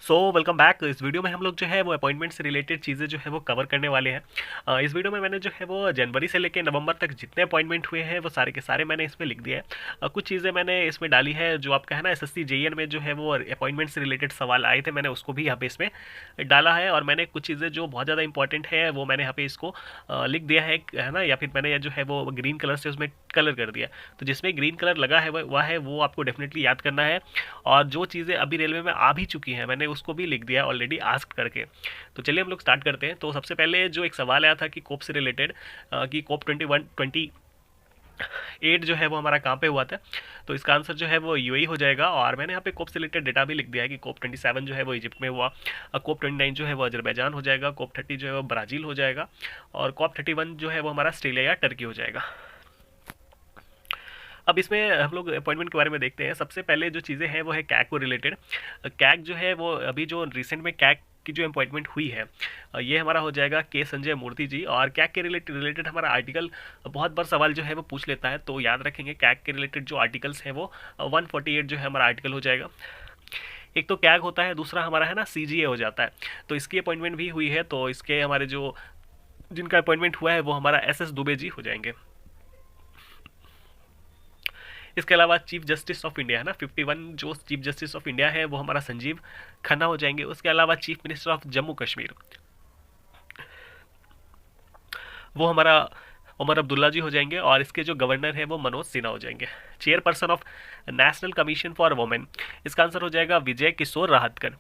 Welcome back. इस video में हम लोग जो है वो अपॉइंटमेंट से रिलेटेड चीज़ें जो है वो कवर करने वाले हैं। इस वीडियो में मैंने जो है वो जनवरी से लेकर नवंबर तक जितने अपॉइंटमेंट हुए हैं वो सारे के सारे मैंने इसमें लिख दिया है। कुछ चीज़ें मैंने इसमें डाली है जो आपका है ना एसएससी जेईएन में जो है वो अपॉइंटमेंट से रिलेटेड सवाल आए थे, मैंने उसको भी यहाँ पे इसमें डाला है। और मैंने कुछ चीज़ें जो बहुत ज़्यादा इंपॉर्टेंट है वो मैंने यहाँ पे इसको लिख दिया है ना, या फिर मैंने जो है वो ग्रीन कलर से उसमें कलर कर दिया। तो जिसमें ग्रीन कलर लगा है वह है वो आपको डेफिनेटली याद करना है। और जो चीज़ें अभी रेलवे में आ भी चुकी हैं मैंने उसको भी लिख दिया ऑलरेडी आस्क करके। तो चलिए हम लोग स्टार्ट करते हैं। तो सबसे पहले जो एक सवाल आया था कि कोप से रिलेटेड, कि कोप 21-28 जो है वो हमारा कहाँ पे हुआ था। तो इसका आंसर जो है वो यूएई हो जाएगा। और मैंने यहाँ पे कोप से रिलेटेड डेटा भी लिख दिया है कि कोप 27 जो है वो इजिप्ट में हुआ, कोप 29 जो है वो अजरबैजान हो जाएगा, कोप 30 जो है वो ब्राज़ील हो जाएगा, और कोप 31 जो है वो हमारा ऑस्ट्रेलिया या टर्की हो जाएगा। अब इसमें हम लोग अपॉइंटमेंट के बारे में देखते हैं। सबसे पहले जो चीज़ें हैं वो है कैग को रिलेटेड। कैग जो है वो अभी जो रिसेंट में कैग की जो अपॉइंटमेंट हुई है, ये हमारा हो जाएगा के संजय मूर्ति जी। और कैग के रिलेटेड हमारा आर्टिकल बहुत बार सवाल जो है वो पूछ लेता है, तो याद रखेंगे कैग के रिलेटेड जो आर्टिकल्स हैं वो 148 जो है हमारा आर्टिकल हो जाएगा। एक तो कैग होता है, दूसरा हमारा है ना सीजीए हो जाता है। तो इसकी अपॉइंटमेंट भी हुई है, तो इसके हमारे जो जिनका अपॉइंटमेंट हुआ है वो हमारा एस एस दुबे जी हो जाएंगे। इसके अलावा चीफ जस्टिस ऑफ इंडिया है ना 51, जो चीफ जस्टिस ऑफ इंडिया है वो हमारा संजीव खन्ना हो जाएंगे। उसके अलावा chief minister of Jammu Kashmir वो हमारा उमर अब्दुल्ला जी हो जाएंगे। और इसके जो गवर्नर है वो मनोज सिन्हा हो जाएंगे। Chairperson of national commission for women, इसका आंसर हो जाएगा विजय किशोर राहतकर।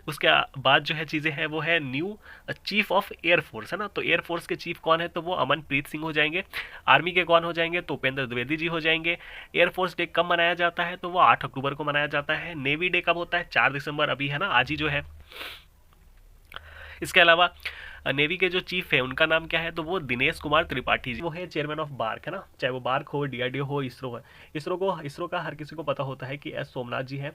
उसके बाद जो है चीज़ें हैं वो है न्यू चीफ ऑफ एयरफोर्स है ना। तो एयरफोर्स के चीफ कौन है, तो वो अमनप्रीत सिंह हो जाएंगे। आर्मी के कौन हो जाएंगे, तो उपेंद्र द्विवेदी जी हो जाएंगे। एयरफोर्स डे कब मनाया जाता है, तो वो 8 अक्टूबर को मनाया जाता है। नेवी डे कब होता है, 4 दिसंबर, अभी है ना आज ही जो है। इसके अलावा नेवी के जो चीफ है उनका नाम क्या है, तो वो दिनेश कुमार त्रिपाठी जी, वो है चेयरमैन ऑफ बार्क है ना। चाहे वो बार्क हो, डीआरडीओ हो, इसरो हो। इसरो का हर किसी को पता होता है कि एस सोमनाथ जी है।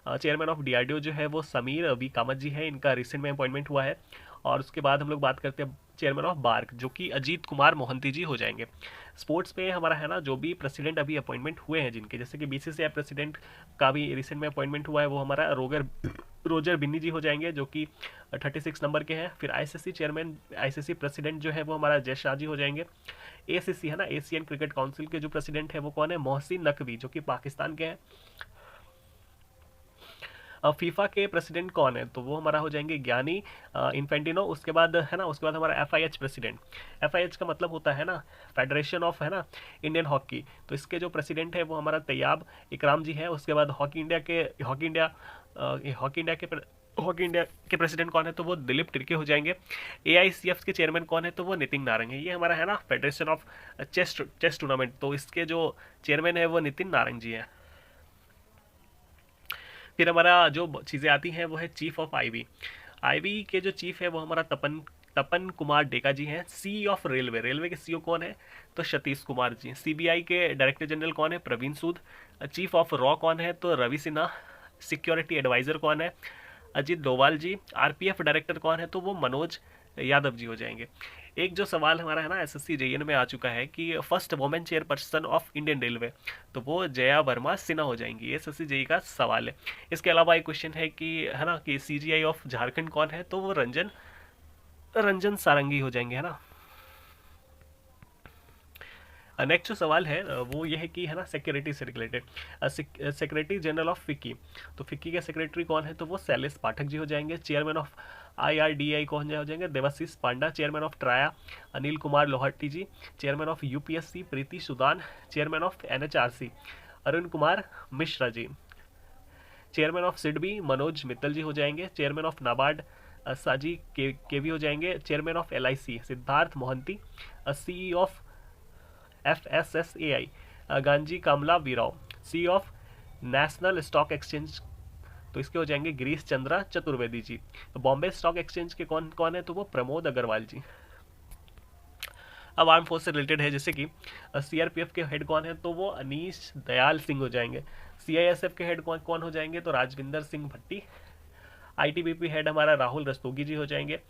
चेयरमैन ऑफ डीआरडीओ जो है वो समीर वी कामत जी है, इनका रिसेंट में अपॉइंटमेंट हुआ है। और उसके बाद हम लोग बात करते हैं चेयरमैन ऑफ बार्क, जो कि अजीत कुमार मोहंती जी हो जाएंगे। स्पोर्ट्स पे हमारा है ना जो भी प्रेसिडेंट अभी अपॉइंटमेंट हुए हैं जिनके, जैसे कि बीसीसीआई प्रेसिडेंट का भी रिसेंट में अपॉइंटमेंट हुआ है, वो हमारा रोजर बिन्नी जी हो जाएंगे, जो कि 36 नंबर के हैं। फिर आईसीसी चेयरमैन, आईसीसी प्रेसिडेंट जो है वो हमारा जय शाह जी हो जाएंगे। एसीसी है ना, एशियन क्रिकेट काउंसिल के जो प्रेसिडेंट है वो कौन है, मोहसिन नकवी, जो कि पाकिस्तान के हैं। फीफा के प्रेसिडेंट कौन है, तो वो हमारा हो जाएंगे ज्ञानी इन्फेंटिनो। उसके बाद है ना, उसके बाद हमारा एफआईएच प्रेसिडेंट। एफआईएच का मतलब होता है ना फेडरेशन ऑफ है ना इंडियन हॉकी। तो इसके जो प्रेसिडेंट है वो हमारा तैयाब इकराम जी है। उसके बाद हॉकी इंडिया के प्रेसिडेंट कौन है, तो वो दिलीप तिर्की हो जाएंगे। एआईसीएफ के चेयरमैन कौन है, तो वो नितिन नारंग है। ये हमारा है ना फेडरेशन ऑफ चेस टूर्नामेंट, तो इसके जो चेयरमैन है वो नितिन नारंग जी है। फिर हमारा जो चीज़ें आती हैं वो है चीफ ऑफ आईवी। आईवी के जो चीफ है वो हमारा तपन तपन कुमार डेका जी हैं। सी ऑफ रेलवे, रेलवे के सीईओ कौन है, तो सतीश कुमार जी। सीबीआई के डायरेक्टर जनरल कौन है, प्रवीण सूद। चीफ ऑफ रॉ कौन है, तो रवि सिन्हा। सिक्योरिटी एडवाइजर कौन है, अजीत डोवाल जी। आरपीएफ डायरेक्टर कौन है, तो वो मनोज यादव जी हो जाएंगे। एक जो सवाल हमारा है ना एसएससी जेईएन में आ चुका है कि first women chairperson of Indian railway, तो वो जया वर्मा सिन्हा हो जाएंगी। ये एसएससी जेई का सवाल है। इसके अलावा एक क्वेश्चन है कि है ना कि सीजीआई ऑफ झारखंड कौन है, तो वो रंजन रंजन सारंगी हो जाएंगे है ना। नेक्स्ट जो सवाल है वो ये है कि है ना सिक्योरिटी से related, secretary general of FICCI, तो फिक्की के सेक्रेटरी कौन है, तो वो शैलेश पाठक जी हो जाएंगे। चेयरमैन ऑफ आईआरडीआई कौन हो जाएंगे, Devashish Panda. Chairman of TRAI Anil Kumar Lahoti ji. Chairman of UPSC Preeti Sudan. Chairman of NHRC Arun Kumar Mishra ji. Chairman of SIDBI Manoj Mittal ji हो जाएंगे। चेयरमैन ऑफ नाबार्ड साजी के भी हो जाएंगे। Chairman of LIC Siddhartha Mohanty. CE of FSSAI Ganji Kamala Veerao. C of national stock exchange, तो इसके हो जाएंगे गिरीश चंद्रा चतुर्वेदी जी। तो बॉम्बे स्टॉक एक्सचेंज के कौन कौन है, तो वो प्रमोद अग्रवाल जी। अब आर्म फोर्स से रिलेटेड है, जैसे कि सीआरपीएफ के हेड कौन है, तो वो अनीश दयाल सिंह हो जाएंगे। सीआईएसएफ के हेड कौन कौन हो जाएंगे, तो राजविंदर सिंह भट्टी। आईटीबीपी हेड हमारा राहुल रस्तोगी जी हो जाएंगे।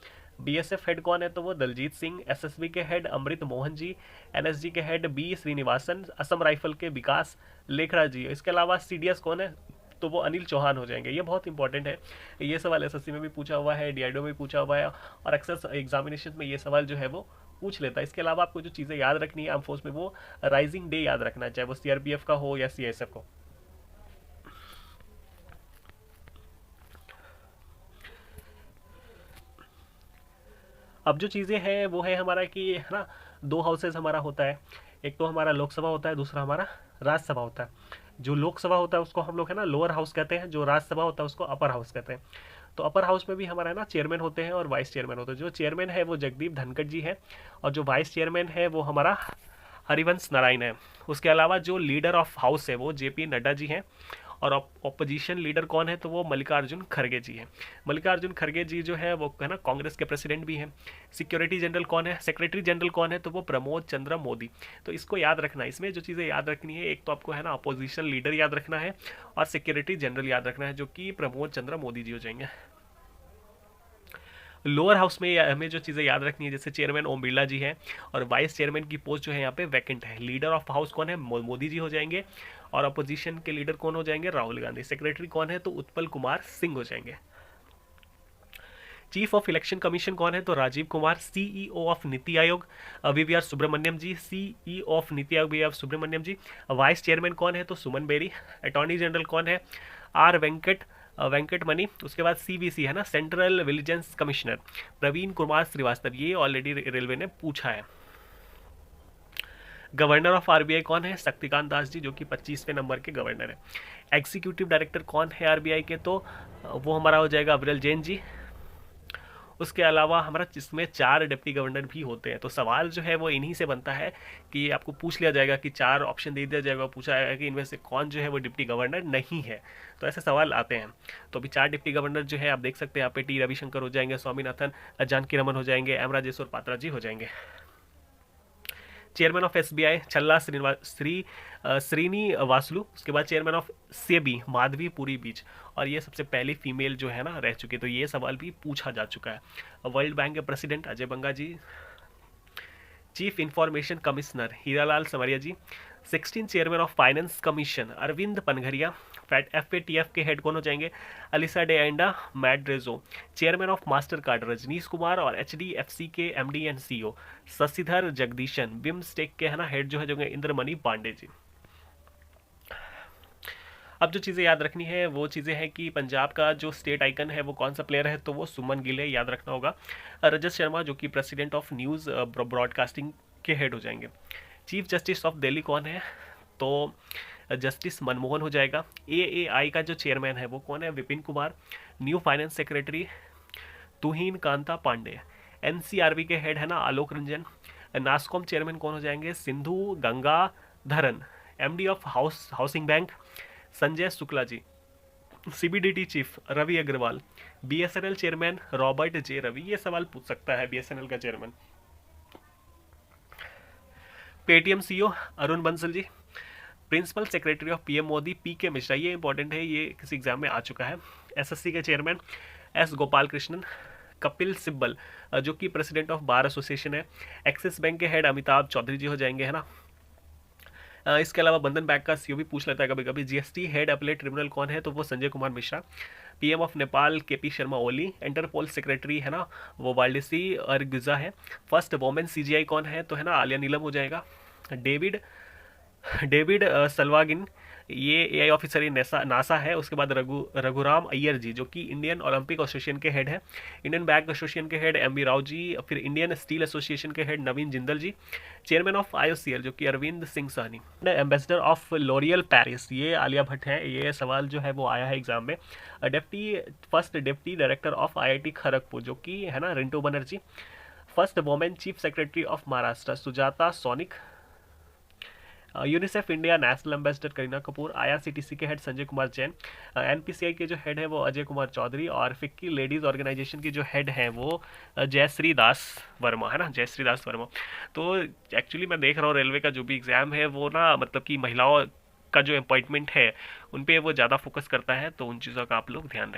बीएसएफ हेड कौन है, तो वो दलजीत सिंह। एसएसबी के हेड अमृत मोहन जी। एनएसजी के head B Srinivasan. Assam rifle के विकास लेखरा जी। इसके अलावा सीडीएस कौन है, तो वो अनिल चौहान हो जाएंगे। ये बहुत इंपॉर्टेंट है, ये सवाल एसएससी में भी पूछा हुआ है, डीआरडीओ में भी पूछा हुआ है, और अक्सर एग्जामिनेशन में ये सवाल जो है वो पूछ लेता है। इसके अलावा आपको जो चीज़ें याद रखनी है आर्म फोर्स में, वो राइजिंग डे याद रखना है, चाहे वो सीआरपीएफ का हो या सीआईएसएफ का। अब जो चीज़ें हैं वो है हमारा कि है ना, दो हाउसेस हमारा होता है, एक तो हमारा लोकसभा होता है, दूसरा हमारा राज्यसभा होता है। जो लोकसभा होता है उसको हम लोग है ना लोअर हाउस कहते हैं, जो राज्यसभा होता है उसको अपर हाउस कहते हैं। तो अपर हाउस में भी हमारा है ना चेयरमैन होते हैं और वाइस चेयरमैन होते हैं। जो चेयरमैन है वो जगदीप धनखड़ जी है, और जो वाइस चेयरमैन है वो हमारा हरिवंश नारायण है। उसके अलावा जो लीडर ऑफ हाउस है वो जेपी नड्डा जी हैं, और ऑपोजिशन लीडर कौन है, तो वो मल्लिकार्जुन खड़गे जी हैं। मल्लिकार्जुन खड़गे जी जो है वो है ना कांग्रेस के प्रेसिडेंट भी हैं। सिक्योरिटी जनरल कौन है, सेक्रेटरी जनरल कौन है, तो वो प्रमोद चंद्र मोदी। तो इसको याद रखना है। इसमें जो चीज़ें याद रखनी है, एक तो आपको है ना अपोजिशन लीडर याद रखना है, और सिक्योरिटी जनरल याद रखना है, जो कि प्रमोद चंद्र मोदी जी हो जाएंगे। लोअर हाउस में हमें जो चीज़ें याद रखनी है, जैसे चेयरमैन ओम बिरला जी हैं, और वाइस चेयरमैन की पोस्ट जो है यहाँ पे वैकेंट है। लीडर ऑफ हाउस कौन है, मोदी जी हो जाएंगे, और अपोजिशन के लीडर कौन हो जाएंगे, राहुल गांधी। सेक्रेटरी कौन है, तो उत्पल कुमार सिंह हो जाएंगे। चीफ ऑफ इलेक्शन कमीशन कौन है, तो Rajiv Kumar. CEO of NITI Aayog VVR Subrahmanyam ji, CEO of NITI Aayog VVR Subrahmanyam ji. Vice chairman कौन है, तो सुमन बेरी। अटॉर्नी जनरल कौन है, आर वेंकट मनी। उसके बाद सीवीसी है ना central vigilance commissioner, Praveen Kumar Srivastava. ये ऑलरेडी रेलवे ने पूछा है। गवर्नर ऑफ आरबीआई कौन है, शक्तिकांत दास जी, जो कि 25वें नंबर के गवर्नर है। एग्जीक्यूटिव डायरेक्टर कौन है आरबीआई के, तो वो हमारा हो जाएगा अविरल जैन जी। उसके अलावा हमारा जिसमें 4 डिप्टी गवर्नर भी होते हैं। तो सवाल जो है वो इन्हीं से बनता है कि आपको पूछ लिया जाएगा कि 4 ऑप्शन दे दिया जाएगा, पूछा जाएगा कि इनमें से कौन जो है वो डिप्टी गवर्नर नहीं है। तो ऐसे सवाल आते हैं। तो अभी 4 डिप्टी गवर्नर जो है आप देख सकते हैं यहाँ पे, टी रविशंकर हो जाएंगे, स्वामीनाथन, जानकी रमन हो जाएंगे, एम राजेश्वर पात्रा जी हो जाएंगे। चेयरमैन ऑफ एसबीआई छल्ला श्रीनिवासलू। उसके बाद चेयरमैन ऑफ सेबी माधवी पुरी बीच, और ये सबसे पहली फीमेल जो है ना रह चुकी। तो ये सवाल भी पूछा जा चुका है। वर्ल्ड बैंक के president Ajay Banga ji. Chief information commissioner Hiralal Samariya ji. 16 chairman of finance commission Arvind Panagariya. FATF के हेड कौन हो जाएंगे, Elisa de Anda Madrazo. Chairman of Mastercard Rajneesh Kumar, और एचडीएफसी के MD and CEO Sashidhar Jagdishan. BIMSTEC के है ना हेड जो है इंद्रमणि पांडे जी। अब जो चीज़ें याद रखनी है वो चीज़ें हैं कि पंजाब का जो स्टेट आइकन है वो कौन सा प्लेयर है, तो वो सुमन गिल है, याद रखना होगा। रजत शर्मा जो कि प्रेसिडेंट ऑफ न्यूज़ ब्रॉडकास्टिंग के हेड हो जाएंगे। चीफ जस्टिस ऑफ दिल्ली कौन है, तो जस्टिस मनमोहन हो जाएगा। एएआई का जो चेयरमैन है वो कौन है, Vipin Kumar. New finance secretary Tuhin Kanta Pandey. NCRB के हेड है ना आलोक रंजन। नास्कॉम चेयरमैन कौन हो जाएंगे, Sindhu Gangadharan. MD of housing bank Sanjay Shukla ji. CBDT chief Ravi Agarwal. BSNL chairman Robert J Ravi. ये सवाल पूछ सकता है बीएसएनएल का chairman. Paytm CEO Arun Bansal ji. Principal secretary of PM Modi PK Mishra. ये इंपॉर्टेंट है, ये किसी एग्जाम में आ चुका है। एसएससी के चेयरमैन एस गोपाल कृष्णन। कपिल सिब्बल जो कि प्रेसिडेंट ऑफ बार एसोसिएशन है। एक्सिस बैंक के हेड अमिताभ चौधरी जी हो जाएंगे, है ना। इसके अलावा बंधन बैंक का सीईओ भी पूछ लेता है कभी कभी। जीएसटी हेड अपीलेट ट्रिब्यूनल कौन है, तो वो Sanjay Kumar Mishra. PM of Nepal KP Sharma Oli. Interpol secretary है ना वो वाल्डिसी अर्गुजा है। फर्स्ट वोमेन सीजीआई कौन है, तो है ना आलिया नीलम हो जाएगा। डेविड सलवागिन, ये एआई ऑफिसर ये नासा है। उसके बाद रघुराम अय्यर जी जो कि इंडियन ओलंपिक एसोसिएशन के हेड है। इंडियन बैंक एसोसिएशन के हेड एमवी राव जी। फिर इंडियन स्टील एसोसिएशन के head Naveen Jindal ji. Chairman of IOCL जो कि Arvind Singh Sahni. Ambassador of L'Oreal Paris ये आलिया भट्ट है। ये सवाल जो है वो आया है एग्जाम में। First deputy director of IIT Kharagpur जो कि है ना Rintu Banerjee. First women chief secretary of Maharashtra Sujata sonic. UNICEF India national ambassador Kareena Kapoor. IRCTC के हेड संजय कुमार जैन। एनपीसीआई के जो हेड है वो अजय कुमार चौधरी। और फिक्की लेडीज ऑर्गेनाइजेशन की जो हेड है वो जयश्री दास वर्मा, है ना, जयश्री दास वर्मा। तो एक्चुअली मैं देख रहा हूँ रेलवे का जो भी एग्जाम है वो ना मतलब कि महिलाओं का जो अपॉइंटमेंट है उन पे वो ज़्यादा फोकस करता है, तो उन चीज़ों का आप लोग ध्यान रखें।